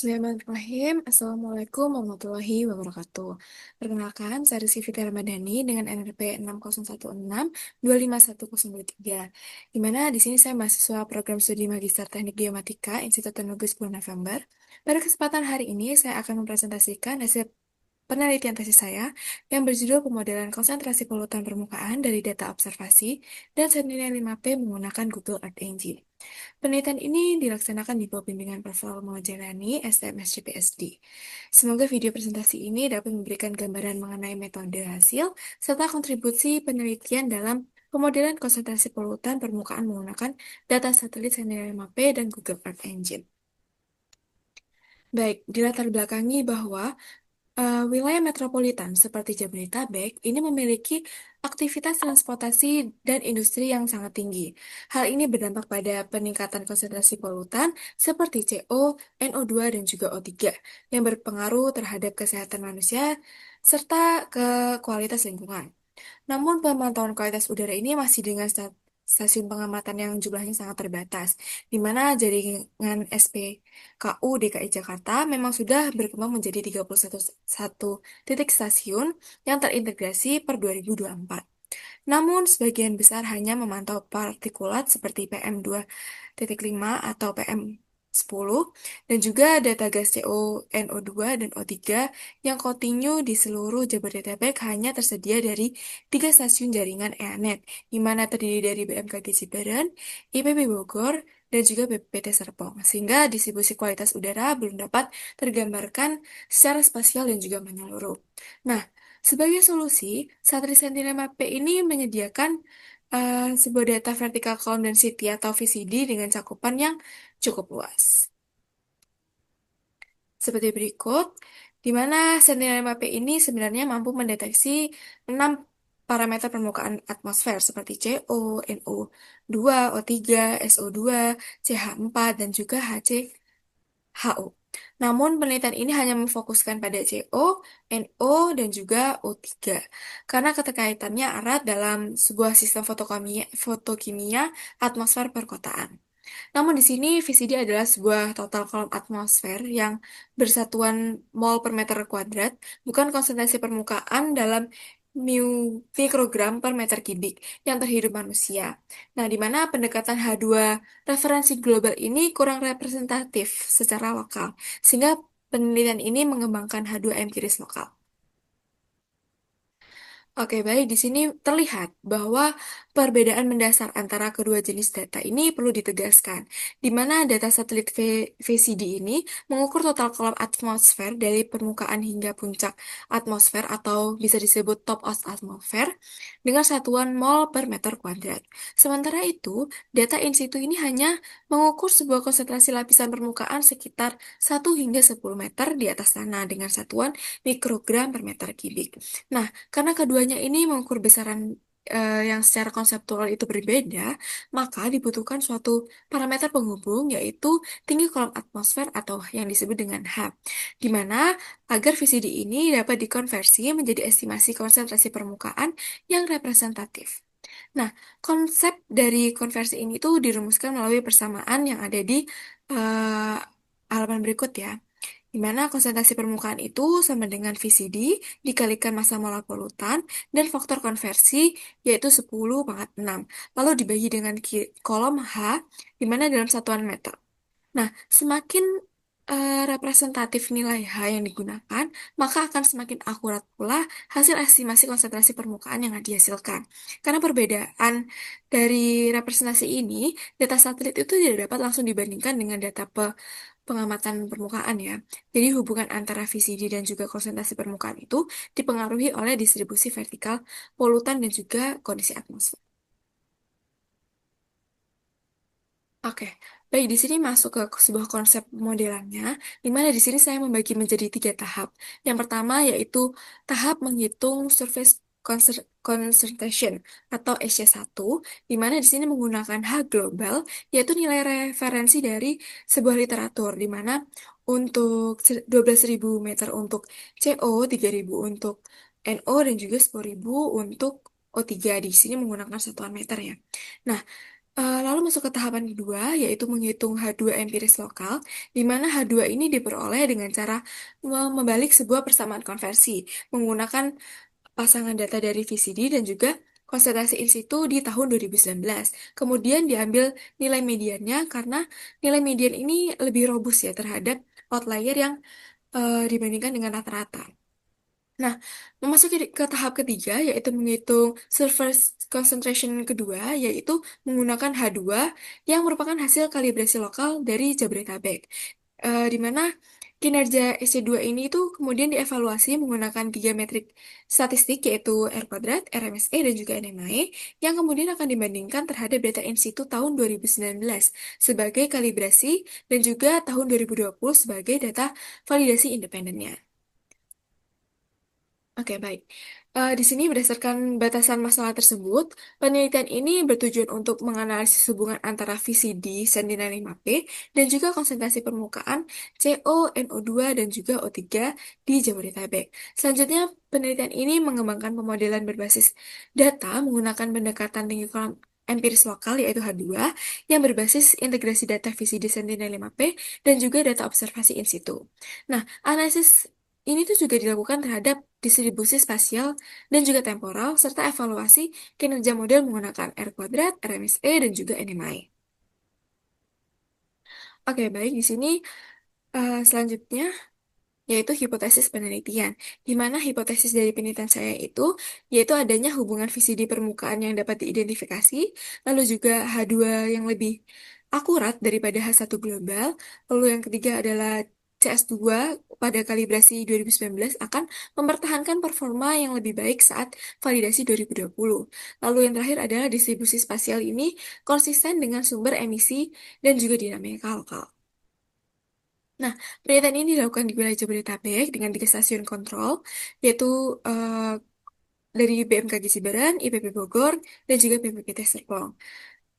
Bismillahirrahmanirrahim. Assalamualaikum warahmatullahi wabarakatuh. Perkenalkan, saya Rizky Fitri Ramadhani dengan NRP 6016-25103. Di mana di sini saya mahasiswa program studi Magister Teknik Geomatika Institut Teknologi 10 November. Pada kesempatan hari ini, saya akan mempresentasikan hasil penelitian tesis saya yang berjudul Pemodelan Konsentrasi Polutan Permukaan dari Data Observasi dan Sentinel-5P menggunakan Google Earth Engine. Penelitian ini dilaksanakan di bawah bimbingan Profesor Muhammad Jailani, STM PhD. Semoga video presentasi ini dapat memberikan gambaran mengenai metode hasil serta kontribusi penelitian dalam pemodelan konsentrasi polutan permukaan menggunakan data satelit Sentinel-5P dan Google Earth Engine. Baik, dilatar belakangi bahwa wilayah metropolitan seperti Jabodetabek ini memiliki aktivitas transportasi dan industri yang sangat tinggi. Hal ini berdampak pada peningkatan konsentrasi polutan seperti CO, NO2, dan juga O3 yang berpengaruh terhadap kesehatan manusia serta ke kualitas lingkungan. Namun pemantauan kualitas udara ini masih dengan stasiun pengamatan yang jumlahnya sangat terbatas, di mana jaringan SPKU DKI Jakarta memang sudah berkembang menjadi 31 titik stasiun yang terintegrasi per 2024. Namun, sebagian besar hanya memantau partikulat seperti PM2,5 atau PM10 dan juga data gas CO, NO2, dan O3 yang kontinu di seluruh Jabodetabek hanya tersedia dari 3 stasiun jaringan EANET, di mana terdiri dari BMKG Cirebon, IPB Bogor, dan juga BPPT Serpong, sehingga distribusi kualitas udara belum dapat tergambarkan secara spasial dan juga menyeluruh. Nah, sebagai solusi, satelit Sentinel-5P ini menyediakan sebuah data vertical column density atau VCD dengan cakupan yang cukup luas. Seperti berikut, di mana Sentinel-5P ini sebenarnya mampu mendeteksi 6 parameter permukaan atmosfer seperti CO, NO2, O3, SO2, CH4, dan juga HO. Namun, penelitian ini hanya memfokuskan pada CO, NO, dan juga O3, karena keterkaitannya erat dalam sebuah sistem fotokimia atmosfer perkotaan. Namun di sini VCD adalah sebuah total kolom atmosfer yang bersatuan mol per meter kuadrat, bukan konsentrasi permukaan dalam mikrogram per meter kubik yang terhidup manusia. Nah, di mana pendekatan H2 referensi global ini kurang representatif secara lokal, sehingga penelitian ini mengembangkan H2 empiris lokal. Oke, baik. Di sini terlihat bahwa perbedaan mendasar antara kedua jenis data ini perlu ditegaskan, di mana data satelit VCD ini mengukur total kolom atmosfer dari permukaan hingga puncak atmosfer atau bisa disebut top of atmosfer dengan satuan mol per meter kuadrat. Sementara itu, data in situ ini hanya mengukur sebuah konsentrasi lapisan permukaan sekitar 1 hingga 10 meter di atas tanah dengan satuan mikrogram per meter kubik. Nah, karena keduanya ini mengukur besaran yang secara konseptual itu berbeda, maka dibutuhkan suatu parameter penghubung yaitu tinggi kolom atmosfer atau yang disebut dengan H, di mana agar VCD ini dapat dikonversi menjadi estimasi konsentrasi permukaan yang representatif. Nah, konsep dari konversi ini tuh dirumuskan melalui persamaan yang ada di eh, halaman berikut ya, di mana konsentrasi permukaan itu sama dengan VCD dikalikan massa molar polutan dan faktor konversi yaitu 10 pangkat 6. Lalu dibagi dengan kolom H di mana dalam satuan meter. Nah, semakin representatif nilai H yang digunakan, maka akan semakin akurat pula hasil estimasi konsentrasi permukaan yang dihasilkan. Karena perbedaan dari representasi ini, data satelit itu tidak dapat langsung dibandingkan dengan data pengamatan permukaan ya. Jadi hubungan antara VCD dan juga konsentrasi permukaan itu dipengaruhi oleh distribusi vertikal polutan dan juga kondisi atmosfer. Oke, baik di sini masuk ke sebuah konsep modelannya, di mana di sini saya membagi menjadi 3 tahap. Yang pertama yaitu tahap menghitung surface concentration atau SC1, di mana di sini menggunakan H global, yaitu nilai referensi dari sebuah literatur, di mana untuk 12.000 meter untuk CO, 3.000 untuk NO, dan juga 10.000 untuk O3. Di sini menggunakan satuan meter ya. Nah, Lalu masuk ke tahapan kedua, yaitu menghitung H2 empiris lokal, di mana H2 ini diperoleh dengan cara membalik sebuah persamaan konversi, menggunakan pasangan data dari VCD dan juga konsentrasi in situ di tahun 2019. Kemudian diambil nilai mediannya karena nilai median ini lebih robust ya terhadap outlier yang dibandingkan dengan rata-rata. Nah, memasuki ke tahap ketiga, yaitu menghitung surface concentration kedua, yaitu menggunakan H2 yang merupakan hasil kalibrasi lokal dari Jabodetabek. Di mana kinerja SC2 ini itu kemudian dievaluasi menggunakan tiga metrik statistik, yaitu R kuadrat, RMSE, dan juga NMAE, yang kemudian akan dibandingkan terhadap data in situ tahun 2019 sebagai kalibrasi dan juga tahun 2020 sebagai data validasi independennya. Oke, baik. Di sini berdasarkan batasan masalah tersebut, penelitian ini bertujuan untuk menganalisis hubungan antara VCD Sentinel-5P dan juga konsentrasi permukaan CO, NO2, dan juga O3 di Jabodetabek. Selanjutnya, penelitian ini mengembangkan pemodelan berbasis data menggunakan pendekatan tinggi kolam empiris lokal yaitu H2 yang berbasis integrasi data VCD Sentinel-5P dan juga data observasi in situ. Nah, analisis ini tuh juga dilakukan terhadap distribusi spasial dan juga temporal, serta evaluasi kinerja model menggunakan R kuadrat, RMSE, dan juga NMI. Oke, baik. Di sini selanjutnya yaitu hipotesis penelitian, di mana hipotesis dari penelitian saya itu yaitu adanya hubungan visi di permukaan yang dapat diidentifikasi, lalu juga H2 yang lebih akurat daripada H1 global, lalu yang ketiga adalah CS2 pada kalibrasi 2019 akan mempertahankan performa yang lebih baik saat validasi 2020. Lalu yang terakhir adalah distribusi spasial ini konsisten dengan sumber emisi dan juga dinamika lokal. Nah, penelitian ini dilakukan di wilayah Jabodetabek dengan tiga stasiun kontrol, yaitu eh, dari BMKG Siberang, IPB Bogor, dan juga BPPT Serpong.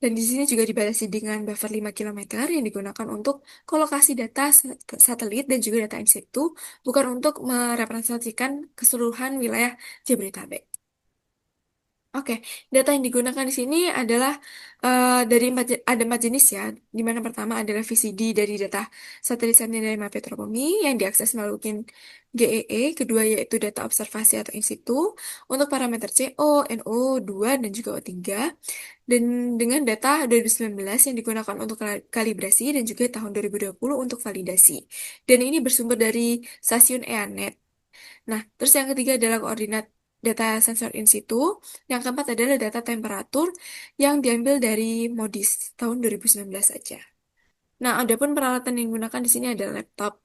Dan di sini juga dibatasi dengan buffer 5 kilometer yang digunakan untuk kolokasi data satelit dan juga data in situ, bukan untuk merepresentasikan keseluruhan wilayah Jabodetabek. Oke, data yang digunakan di sini adalah dari ada empat jenis ya, di mana pertama adalah VCD dari data satelit Sentinel-5 Petropomi yang diakses melalui GEE, kedua yaitu data observasi atau in situ untuk parameter CO, NO2, dan juga O3, dan dengan data 2019 yang digunakan untuk kalibrasi dan juga tahun 2020 untuk validasi. Dan ini bersumber dari stasiun EANET. Nah, terus yang ketiga adalah koordinat data sensor in situ. Yang keempat adalah data temperatur yang diambil dari MODIS tahun 2019 saja. Nah, adapun peralatan yang digunakan di sini adalah laptop,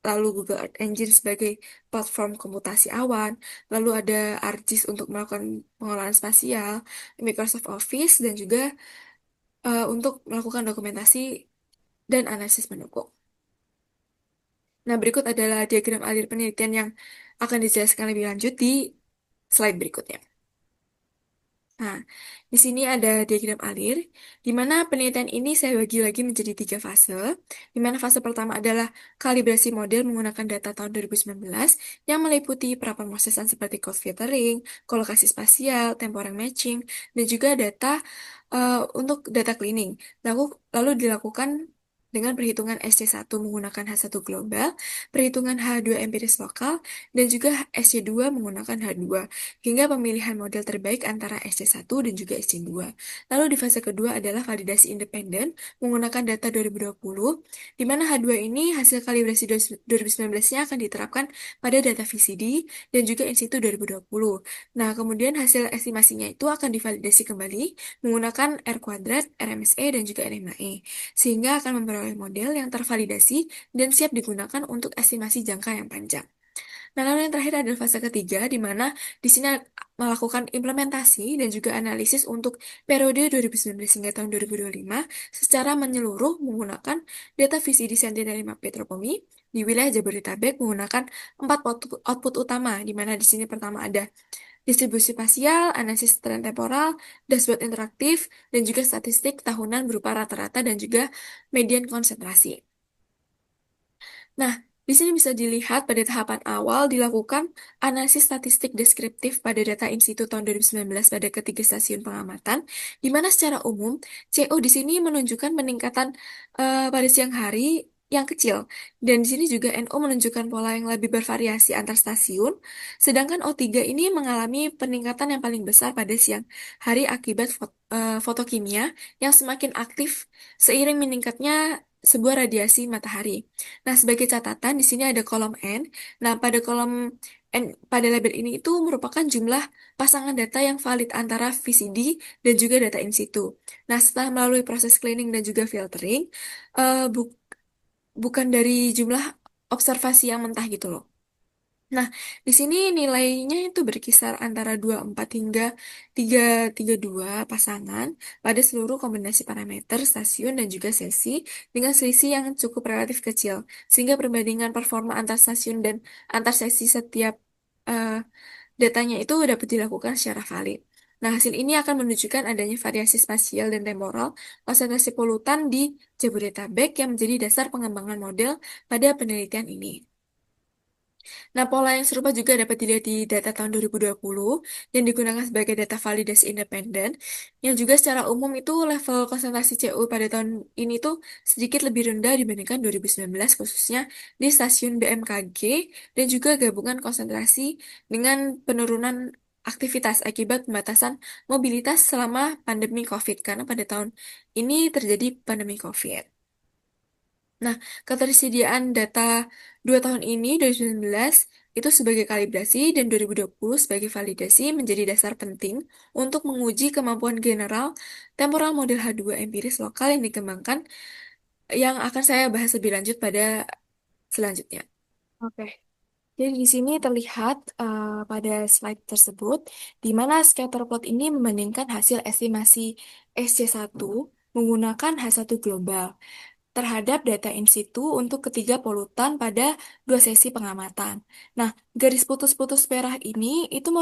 lalu Google Earth Engine sebagai platform komputasi awan, lalu ada ArcGIS untuk melakukan pengolahan spasial, Microsoft Office, dan juga untuk melakukan dokumentasi dan analisis pendukung. Nah, berikut adalah diagram alir penelitian yang akan dijelaskan lebih lanjut di slide berikutnya. Nah, di sini ada diagram alir, di mana penelitian ini saya bagi lagi menjadi tiga fase, di mana fase pertama adalah kalibrasi model menggunakan data tahun 2019 yang meliputi prapemrosesan seperti code filtering, kolokasi spasial, temporal matching, dan juga data untuk data cleaning. Lalu dilakukan dengan perhitungan SC1 menggunakan H1 global, perhitungan H2 empiris lokal, dan juga SC2 menggunakan H2 hingga pemilihan model terbaik antara SC1 dan juga SC2. Lalu di fase kedua adalah validasi independen menggunakan data 2020, di mana H2 ini hasil kalibrasi 2019-nya akan diterapkan pada data VCD dan juga in situ 2020. Nah, kemudian hasil estimasinya itu akan divalidasi kembali menggunakan R kuadrat, RMSE, dan juga NMAE, sehingga akan memperoleh model yang tervalidasi dan siap digunakan untuk estimasi jangka yang panjang. Nah, lalu yang terakhir adalah fase ketiga, di mana di sini melakukan implementasi dan juga analisis untuk periode 2019 hingga tahun 2025 secara menyeluruh menggunakan data visi di Sentinel-5 Petropomi di wilayah Jabodetabek menggunakan empat output utama, di mana di sini pertama ada distribusi spasial, analisis tren temporal, dashboard interaktif, dan juga statistik tahunan berupa rata-rata dan juga median konsentrasi. Nah, Di sini bisa dilihat pada tahapan awal dilakukan analisis statistik deskriptif pada data in situ tahun 2019 pada ketiga stasiun pengamatan, di mana secara umum CO di sini menunjukkan peningkatan pada siang hari yang kecil, dan di sini juga NO menunjukkan pola yang lebih bervariasi antar stasiun, sedangkan O3 ini mengalami peningkatan yang paling besar pada siang hari akibat fotokimia yang semakin aktif seiring meningkatnya sebuah radiasi matahari. Nah, sebagai catatan, di sini ada kolom N. Nah, pada kolom N, pada label ini itu merupakan jumlah pasangan data yang valid antara VCD dan juga data in situ. Nah, setelah melalui proses cleaning dan juga filtering, eh, bu- bukan dari jumlah observasi yang mentah gitu loh. Nah, di sini nilainya itu berkisar antara 24 hingga 332 pasangan pada seluruh kombinasi parameter stasiun dan juga sesi dengan selisih yang cukup relatif kecil, sehingga perbandingan performa antar stasiun dan antar sesi setiap eh, datanya itu dapat dilakukan secara valid. Nah, hasil ini akan menunjukkan adanya variasi spasial dan temporal konsentrasi polutan di Jabodetabek yang menjadi dasar pengembangan model pada penelitian ini. Nah, pola yang serupa juga dapat dilihat di data tahun 2020 yang digunakan sebagai data validasi independen, yang juga secara umum itu level konsentrasi CO pada tahun ini tuh sedikit lebih rendah dibandingkan 2019, khususnya di stasiun BMKG dan juga gabungan konsentrasi dengan penurunan aktivitas akibat pembatasan mobilitas selama pandemi COVID, karena pada tahun ini terjadi pandemi COVID. Nah, ketersediaan data 2 tahun ini, 2019, itu sebagai kalibrasi dan 2020 sebagai validasi menjadi dasar penting untuk menguji kemampuan general temporal model H2 empiris lokal yang dikembangkan, yang akan saya bahas lebih lanjut pada selanjutnya. Oke. Jadi di sini terlihat pada slide tersebut, di mana scatter plot ini membandingkan hasil estimasi SC1 menggunakan H1 global terhadap data in situ untuk ketiga polutan pada 2 sesi pengamatan. Nah, garis putus-putus merah ini itu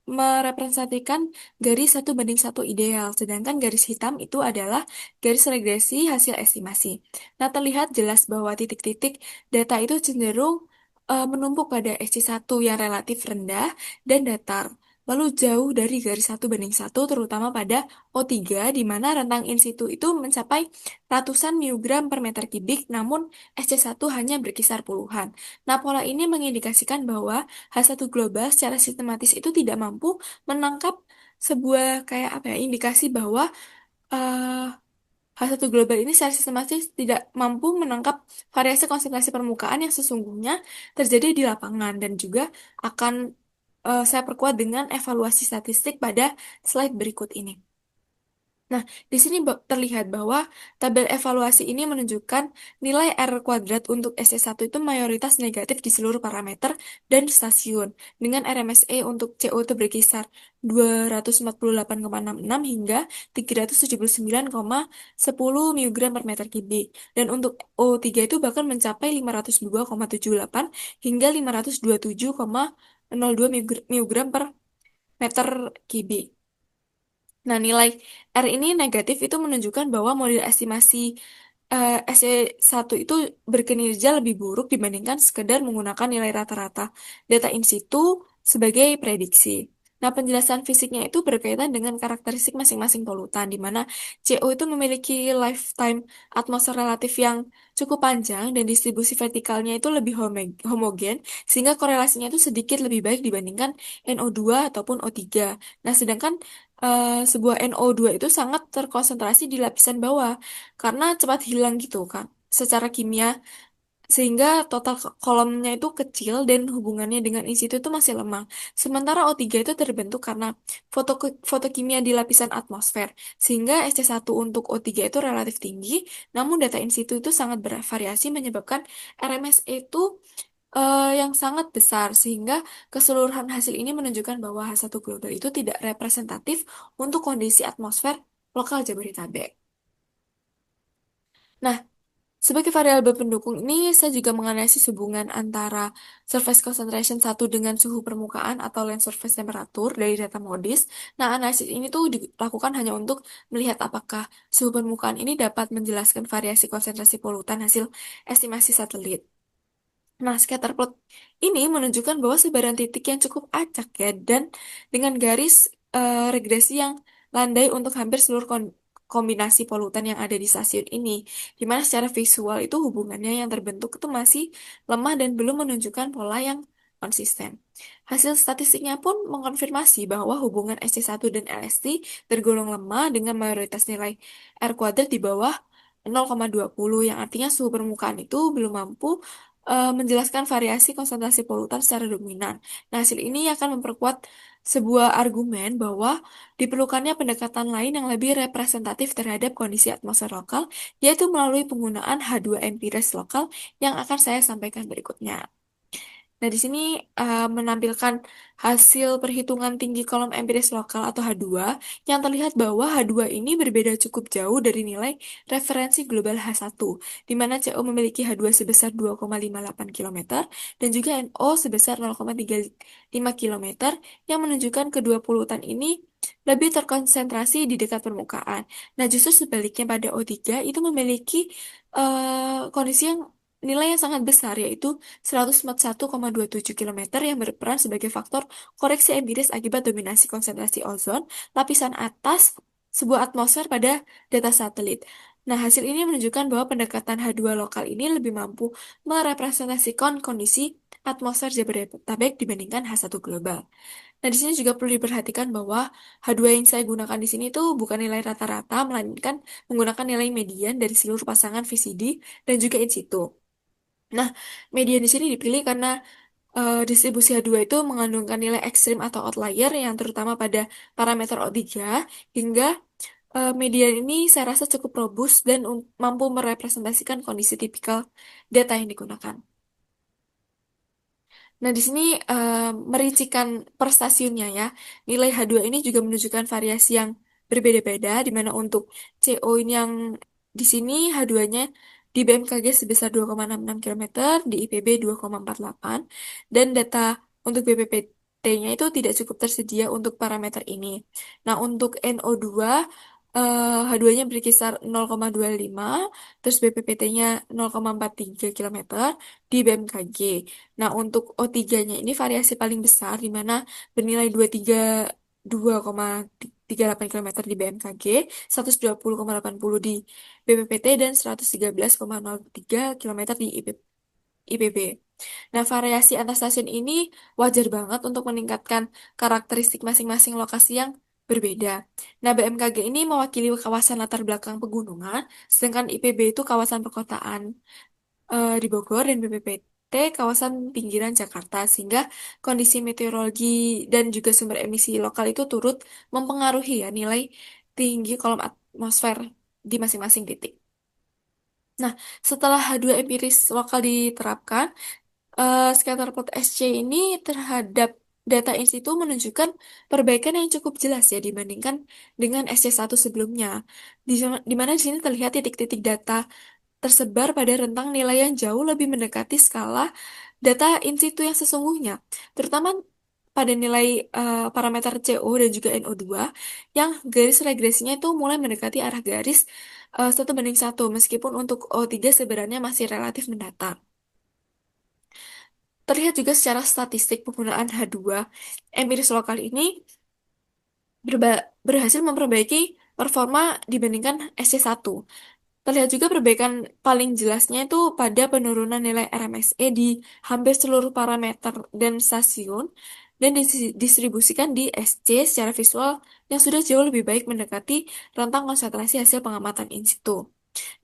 merepresentasikan garis 1:1 ideal, sedangkan garis hitam itu adalah garis regresi hasil estimasi. Nah, terlihat jelas bahwa titik-titik data itu cenderung menumpuk pada SC1 yang relatif rendah dan datar. Lalu jauh dari garis 1:1, terutama pada O3, di mana rentang in situ itu mencapai ratusan miogram per meter kubik, namun SC1 hanya berkisar puluhan. Nah, pola ini mengindikasikan bahwa H1 global secara sistematis itu tidak mampu menangkap sebuah kayak apa ya, indikasi bahwa eh, H1 global ini secara sistematis tidak mampu menangkap variasi konsentrasi permukaan yang sesungguhnya terjadi di lapangan, dan juga akan saya perkuat dengan evaluasi statistik pada slide berikut ini. Nah, di sini terlihat bahwa tabel evaluasi ini menunjukkan nilai R kuadrat untuk SC1 itu mayoritas negatif di seluruh parameter dan stasiun, dengan RMSE untuk CO itu berkisar 248,66 hingga 379,10 mg per meter kubik. Dan untuk O3 itu bahkan mencapai 502,78 hingga 527,02 mg per meter kubik. Nah, nilai R ini negatif itu menunjukkan bahwa model estimasi SC1 itu berkinerja lebih buruk dibandingkan sekedar menggunakan nilai rata-rata data in situ sebagai prediksi. Nah, penjelasan fisiknya itu berkaitan dengan karakteristik masing-masing polutan, di mana CO itu memiliki lifetime atmosfer relatif yang cukup panjang dan distribusi vertikalnya itu lebih homogen, sehingga korelasinya itu sedikit lebih baik dibandingkan NO2 ataupun O3. Nah, sedangkan sebuah NO2 itu sangat terkonsentrasi di lapisan bawah karena cepat hilang gitu kan secara kimia, sehingga total kolomnya itu kecil dan hubungannya dengan in situ itu masih lemah. Sementara O3 itu terbentuk karena fotokimia di lapisan atmosfer, sehingga SC1 untuk O3 itu relatif tinggi, namun data in situ itu sangat bervariasi menyebabkan RMSE itu yang sangat besar, sehingga keseluruhan hasil ini menunjukkan bahwa H1 global itu tidak representatif untuk kondisi atmosfer lokal Jabodetabek. Nah, sebagai variabel pendukung ini, saya juga menganalisis hubungan antara surface concentration satu dengan suhu permukaan atau land surface temperature dari data MODIS. Nah, analisis ini tuh dilakukan hanya untuk melihat apakah suhu permukaan ini dapat menjelaskan variasi konsentrasi polutan hasil estimasi satelit. Nah, scatter plot ini menunjukkan bahwa sebaran titik yang cukup acak ya, dan dengan garis regresi yang landai untuk hampir seluruh kombinasi polutan yang ada di stasiun ini, di mana secara visual itu hubungannya yang terbentuk itu masih lemah dan belum menunjukkan pola yang konsisten. Hasil statistiknya pun mengkonfirmasi bahwa hubungan SC1 dan LST tergolong lemah dengan mayoritas nilai R kuadrat di bawah 0,20, yang artinya suhu permukaan itu belum mampu menjelaskan variasi konsentrasi polutan secara dominan. Nah, hasil ini akan memperkuat sebuah argumen bahwa diperlukannya pendekatan lain yang lebih representatif terhadap kondisi atmosfer lokal, yaitu melalui penggunaan H2 empiris lokal yang akan saya sampaikan berikutnya. Nah, di sini menampilkan hasil perhitungan tinggi kolom empiris lokal atau H2 yang terlihat bahwa H2 ini berbeda cukup jauh dari nilai referensi global H1, di mana CO memiliki H2 sebesar 2,58 km dan juga NO sebesar 0,35 km, yang menunjukkan kedua polutan ini lebih terkonsentrasi di dekat permukaan. Nah, justru sebaliknya pada O3 itu memiliki kondisi yang nilai yang sangat besar, yaitu 141,27 km, yang berperan sebagai faktor koreksi empiris akibat dominasi konsentrasi ozon lapisan atas sebuah atmosfer pada data satelit. Nah, hasil ini menunjukkan bahwa pendekatan H2 lokal ini lebih mampu merepresentasikan kondisi atmosfer Jabodetabek dibandingkan H1 global. Nah, di sini juga perlu diperhatikan bahwa H2 yang saya gunakan di sini itu bukan nilai rata-rata, melainkan menggunakan nilai median dari seluruh pasangan VCD dan juga in situ. Nah, median di sini dipilih karena distribusi H2 itu mengandungkan nilai ekstrim atau outlier yang terutama pada parameter O3, hingga median ini saya rasa cukup robust dan mampu merepresentasikan kondisi tipikal data yang digunakan. Nah, di sini merincikan per stasiunnya ya. Nilai H2 ini juga menunjukkan variasi yang berbeda-beda, di mana untuk CO ini yang di sini H2-nya di BMKG sebesar 2,66 km, di IPB 2,48, dan data untuk BPPT-nya itu tidak cukup tersedia untuk parameter ini. Nah, untuk NO2, H2-nya berkisar 0,25, terus BPPT-nya 0,43 km di BMKG. Nah, untuk O3-nya ini variasi paling besar, di mana bernilai 2,38 km di BMKG, 120,80 di BPPT, dan 113,03 km di IPB. Nah, variasi antar stasiun ini wajar banget untuk meningkatkan karakteristik masing-masing lokasi yang berbeda. Nah, BMKG ini mewakili kawasan latar belakang pegunungan, sedangkan IPB itu kawasan perkotaan di Bogor, dan BPPT kawasan pinggiran Jakarta, sehingga kondisi meteorologi dan juga sumber emisi lokal itu turut mempengaruhi ya nilai tinggi kolom atmosfer di masing-masing titik. Nah, setelah H2 empiris lokal diterapkan, scatter plot SC ini terhadap data in situ menunjukkan perbaikan yang cukup jelas ya dibandingkan dengan SC1 sebelumnya. Di mana di sini terlihat titik-titik data tersebar pada rentang nilai yang jauh lebih mendekati skala data in situ yang sesungguhnya, terutama pada nilai parameter CO dan juga NO2, yang garis regresinya itu mulai mendekati arah garis 1:1, meskipun untuk O3 sebenarnya masih relatif mendatar. Terlihat juga secara statistik penggunaan H2 empiris lokal ini berhasil memperbaiki performa dibandingkan SC1. Terlihat juga perbaikan paling jelasnya itu pada penurunan nilai RMSE di hampir seluruh parameter dan stasiun, dan distribusikan di SC secara visual yang sudah jauh lebih baik mendekati rentang konsentrasi hasil pengamatan in situ.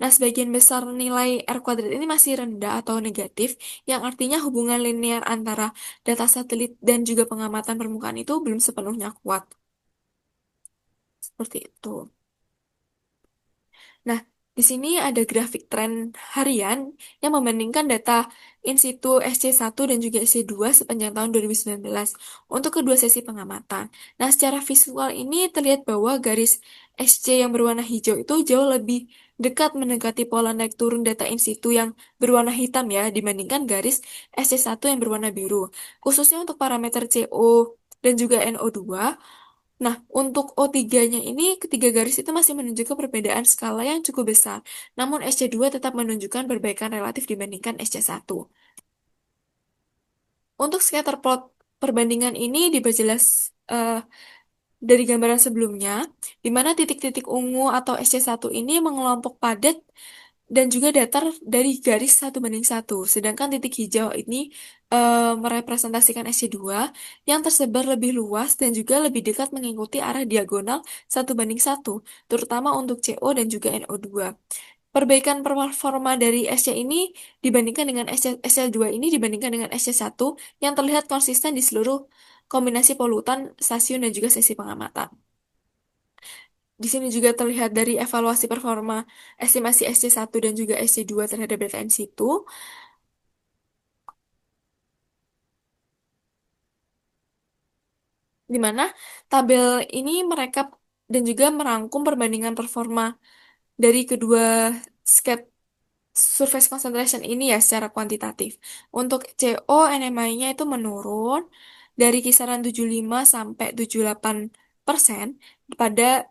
Nah, sebagian besar nilai R kuadrat ini masih rendah atau negatif, yang artinya hubungan linear antara data satelit dan juga pengamatan permukaan itu belum sepenuhnya kuat. Seperti itu. Nah, di sini ada grafik tren harian yang membandingkan data in situ SC1 dan juga SC2 sepanjang tahun 2019 untuk kedua sesi pengamatan. Nah, secara visual ini terlihat bahwa garis SC yang berwarna hijau itu jauh lebih dekat mendekati pola naik turun data in situ yang berwarna hitam ya, dibandingkan garis SC1 yang berwarna biru. Khususnya untuk parameter CO dan juga NO2. Nah, untuk O3-nya ini, ketiga garis itu masih menunjukkan perbedaan skala yang cukup besar. Namun SC2 tetap menunjukkan perbaikan relatif dibandingkan SC1. Untuk scatter plot perbandingan ini diperjelas dari gambaran sebelumnya, di mana titik-titik ungu atau SC1 ini mengelompok padat dan juga datar dari garis 1:1. Sedangkan titik hijau ini merepresentasikan SC2 yang tersebar lebih luas dan juga lebih dekat mengikuti arah diagonal 1:1, terutama untuk CO dan juga NO2. Perbaikan performa dari SC ini dibandingkan dengan SC2 ini dibandingkan dengan SC1 yang terlihat konsisten di seluruh kombinasi polutan stasiun dan juga sesi pengamatan. Di sini juga terlihat dari evaluasi performa estimasi SC1 dan juga SC2 terhadap data in situ, di mana tabel ini merekap dan juga merangkum perbandingan performa dari kedua sket surface concentration ini ya secara kuantitatif. Untuk CO NMI-nya itu menurun dari kisaran 75 sampai 78% pada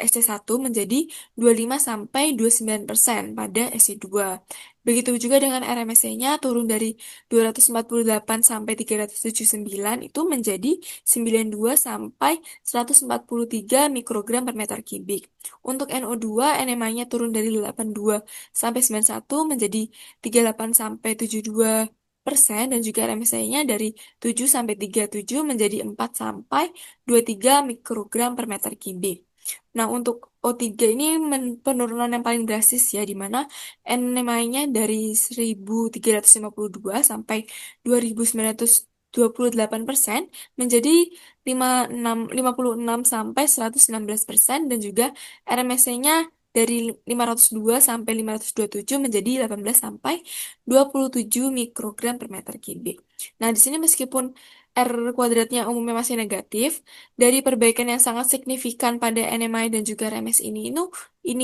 SC1 menjadi 25 sampai 29% pada SC2. Begitu juga dengan RMSE-nya turun dari 248 sampai 379 itu menjadi 92 sampai 143 mikrogram per meter kubik. Untuk NO2, NMI-nya turun dari 82 sampai 91 menjadi 38 sampai 72% dan juga RMSI-nya dari 7 sampai 37 menjadi 4 sampai 23 mikrogram per meter kubik. Nah, untuk O3 ini penurunan yang paling drastis ya, di mana NMI-nya dari 1.352 sampai 2.928% menjadi 56 sampai 116% dan juga RMSE-nya dari 502 sampai 527 menjadi 18 sampai 27 mikrogram per meter kubik. Nah, di sini meskipun R kuadratnya umumnya masih negatif, dari perbaikan yang sangat signifikan pada NMI dan juga RMS ini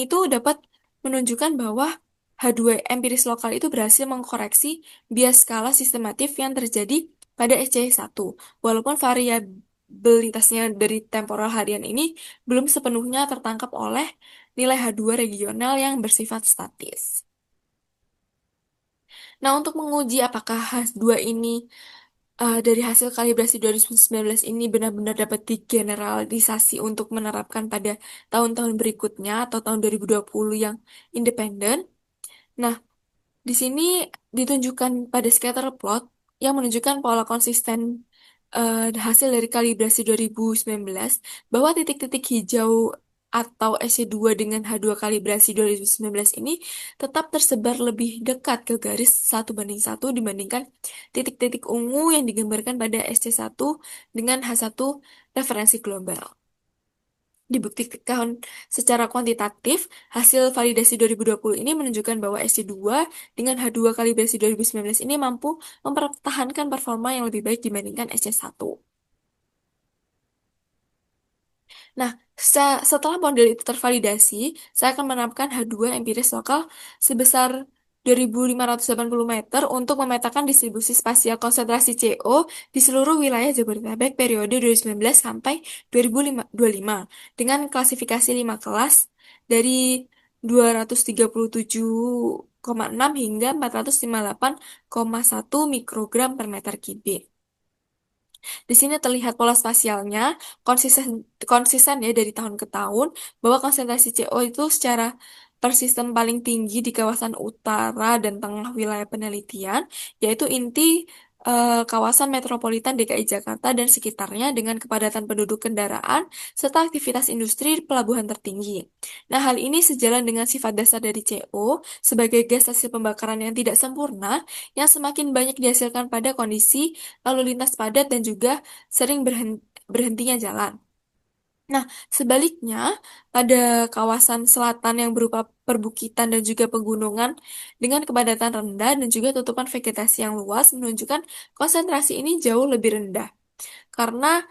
tuh dapat menunjukkan bahwa H2 empiris lokal itu berhasil mengkoreksi bias skala sistematif yang terjadi pada SCI1, walaupun variabilitasnya dari temporal harian ini belum sepenuhnya tertangkap oleh nilai H2 regional yang bersifat statis. Nah, untuk menguji apakah H2 ini dari hasil kalibrasi 2019 ini benar-benar dapat digeneralisasi untuk menerapkan pada tahun-tahun berikutnya atau tahun 2020 yang independen. Nah, di sini ditunjukkan pada scatter plot yang menunjukkan pola konsisten hasil dari kalibrasi 2019 bahwa titik-titik hijau atau SC2 dengan H2 kalibrasi 2019 ini tetap tersebar lebih dekat ke garis 1:1 dibandingkan titik-titik ungu yang digambarkan pada SC1 dengan H1 referensi global. Dibuktikan secara kuantitatif, hasil validasi 2020 ini menunjukkan bahwa SC2 dengan H2 kalibrasi 2019 ini mampu mempertahankan performa yang lebih baik dibandingkan SC1. Nah, setelah model itu tervalidasi, saya akan menerapkan H2 empiris lokal sebesar 2.580 meter untuk memetakan distribusi spasial konsentrasi CO di seluruh wilayah Jabodetabek periode 2019 sampai 2025 dengan klasifikasi 5 kelas dari 237,6 hingga 458,1 mikrogram per meter kubik. Di sini terlihat pola spasialnya konsisten konsisten ya dari tahun ke tahun bahwa konsentrasi CO itu secara persistem paling tinggi di kawasan utara dan tengah wilayah penelitian, yaitu inti kawasan metropolitan DKI Jakarta dan sekitarnya dengan kepadatan penduduk kendaraan serta aktivitas industri pelabuhan tertinggi. Nah, hal ini sejalan dengan sifat dasar dari CO sebagai gas hasil pembakaran yang tidak sempurna yang semakin banyak dihasilkan pada kondisi lalu lintas padat dan juga sering berhentinya jalan. Nah, sebaliknya, pada kawasan selatan yang berupa perbukitan dan juga pegunungan dengan kepadatan rendah dan juga tutupan vegetasi yang luas menunjukkan konsentrasi ini jauh lebih rendah. Karena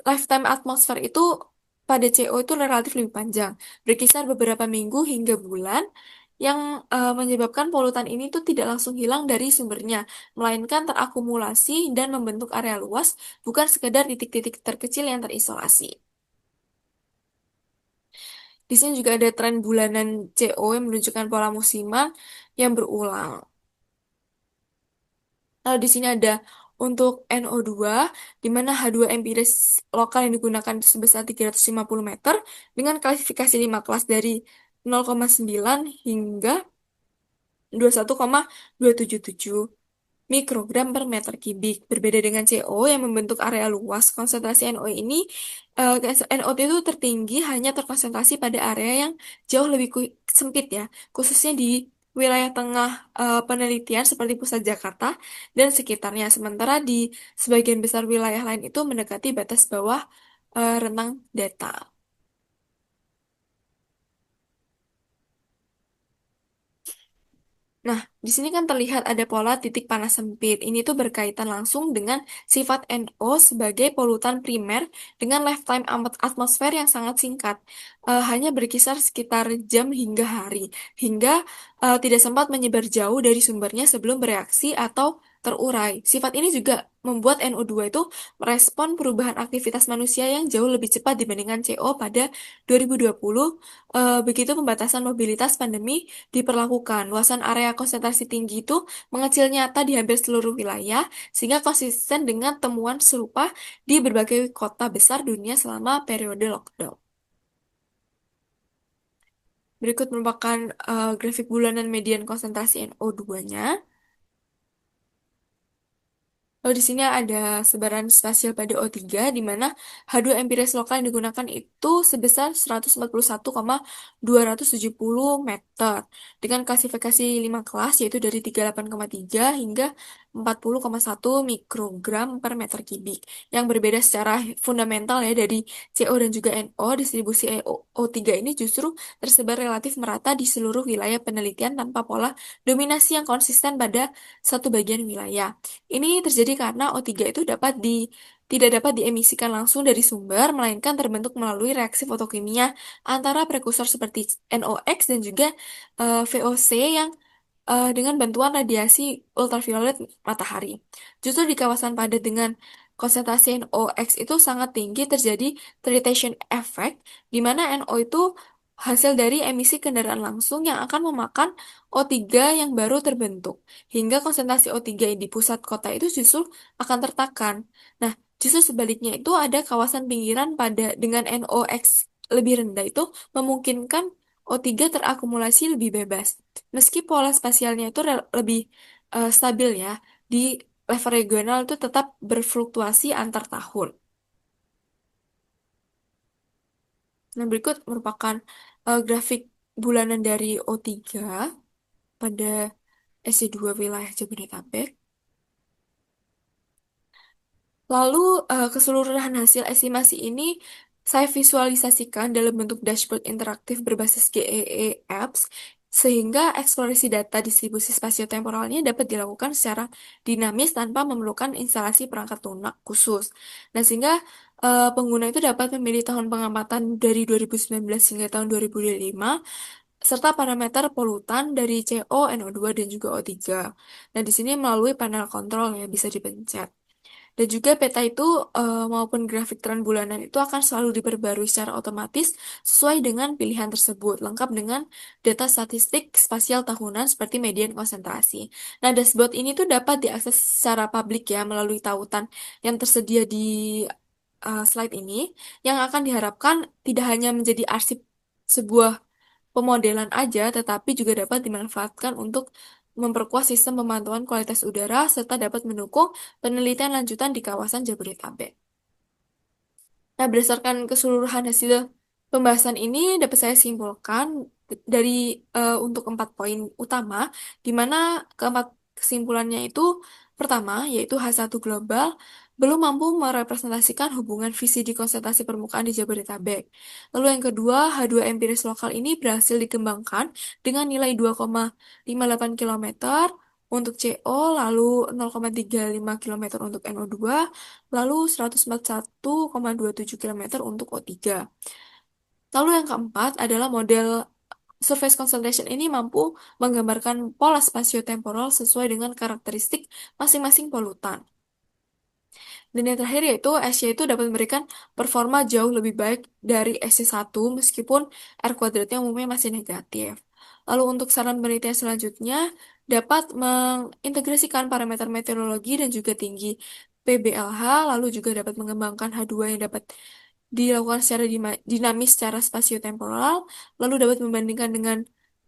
lifetime atmosfer itu pada CO itu relatif lebih panjang, berkisar beberapa minggu hingga bulan, yang menyebabkan polutan ini tuh tidak langsung hilang dari sumbernya, melainkan terakumulasi dan membentuk area luas, bukan sekedar titik-titik terkecil yang terisolasi. Di sini juga ada tren bulanan CO yang menunjukkan pola musiman yang berulang. Lalu di sini ada Untuk NO2, di mana H2 empiris lokal yang digunakan itu sebesar 350 meter dengan klasifikasi 5 kelas dari 0,9 hingga 21,277 mikrogram per meter kubik. Berbeda dengan CO yang membentuk area luas, konsentrasi NO ini NOT itu tertinggi hanya terkonsentrasi pada area yang jauh lebih sempit ya, khususnya di wilayah tengah penelitian seperti pusat Jakarta dan sekitarnya. Sementara di sebagian besar wilayah lain itu mendekati batas bawah rentang data. Nah, di sini kan terlihat ada pola titik panas sempit. Ini tuh berkaitan langsung dengan sifat NO sebagai polutan primer dengan lifetime atmosfer yang sangat singkat, hanya berkisar sekitar jam hingga hari, hingga tidak sempat menyebar jauh dari sumbernya sebelum bereaksi atau terurai. Sifat ini juga membuat NO2 itu merespon perubahan aktivitas manusia yang jauh lebih cepat dibandingkan CO pada 2020. Begitu pembatasan mobilitas pandemi diperlakukan. Luasan area konsentrasi tinggi itu mengecil nyata di hampir seluruh wilayah, sehingga konsisten dengan temuan serupa di berbagai kota besar dunia selama periode lockdown. Berikut merupakan grafik bulanan median konsentrasi NO2-nya. Lalu di sini ada sebaran spasial pada O3, di mana H2 empiris lokal yang digunakan itu sebesar 141,270 meter, dengan klasifikasi 5 kelas, yaitu dari 38,3 hingga 40,1 mikrogram per meter kubik, yang berbeda secara fundamental ya dari CO dan juga NO. Distribusi O3 ini justru tersebar relatif merata di seluruh wilayah penelitian tanpa pola dominasi yang konsisten pada satu bagian wilayah. Ini terjadi karena O3 itu tidak dapat diemisikan langsung dari sumber, melainkan terbentuk melalui reaksi fotokimia antara prekursor seperti NOx dan juga VOC yang dengan bantuan radiasi ultraviolet matahari. Justru di kawasan padat dengan konsentrasi NOx itu sangat tinggi terjadi titration effect, di mana NO itu hasil dari emisi kendaraan langsung yang akan memakan O3 yang baru terbentuk, hingga konsentrasi O3 di pusat kota itu justru akan tertekan. Nah, justru sebaliknya itu ada kawasan pinggiran pada dengan NOx lebih rendah itu memungkinkan O3 terakumulasi lebih bebas. Meski pola spasialnya itu lebih stabil ya, di level regional itu tetap berfluktuasi antar tahun. Nah, berikut merupakan grafik bulanan dari O3 pada SC2 wilayah Jabodetabek. Lalu keseluruhan hasil estimasi ini saya visualisasikan dalam bentuk dashboard interaktif berbasis GEE Apps, sehingga eksplorasi data distribusi spasiotemporalnya dapat dilakukan secara dinamis tanpa memerlukan instalasi perangkat lunak khusus. Nah, sehingga pengguna itu dapat memilih tahun pengamatan dari 2019 hingga tahun 2025, serta parameter polutan dari CO, NO2, dan juga O3. Nah, di sini melalui panel kontrol ya bisa dipencet. Dan juga peta itu maupun grafik tren bulanan itu akan selalu diperbarui secara otomatis sesuai dengan pilihan tersebut, lengkap dengan data statistik spasial tahunan seperti median konsentrasi. Nah, dashboard ini tuh dapat diakses secara publik ya melalui tautan yang tersedia di slide ini, yang akan diharapkan tidak hanya menjadi arsip sebuah pemodelan aja, tetapi juga dapat dimanfaatkan untuk memperkuat sistem pemantauan kualitas udara serta dapat mendukung penelitian lanjutan di kawasan Jabodetabek. Nah, berdasarkan keseluruhan hasil pembahasan ini dapat saya simpulkan dari untuk 4 poin utama, di mana keempat kesimpulannya itu pertama, yaitu H1 global belum mampu merepresentasikan hubungan visi di konsentrasi permukaan di Jabodetabek. Lalu yang kedua, H2 empiris lokal ini berhasil dikembangkan dengan nilai 2,58 km untuk CO, lalu 0,35 km untuk NO2, lalu 141,27 km untuk O3. Lalu yang keempat adalah model surface concentration ini mampu menggambarkan pola spasiotemporal sesuai dengan karakteristik masing-masing polutan. Dan yang terakhir yaitu SC itu dapat memberikan performa jauh lebih baik dari SC1 meskipun R kuadratnya umumnya masih negatif. Lalu untuk saran penelitian selanjutnya, dapat mengintegrasikan parameter meteorologi dan juga tinggi PBLH, lalu juga dapat mengembangkan H2 yang dapat dilakukan secara dinamis secara spasiotemporal, lalu dapat membandingkan dengan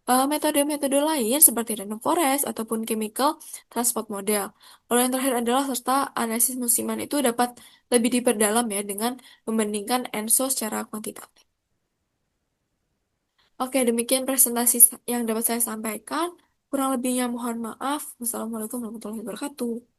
metode-metode lain seperti random forest ataupun chemical transport model. Lalu yang terakhir adalah serta analisis musiman itu dapat lebih diperdalam ya dengan membandingkan ENSO secara kuantitatif. Oke, demikian presentasi yang dapat saya sampaikan. Kurang lebihnya mohon maaf. Wassalamualaikum warahmatullahi wabarakatuh.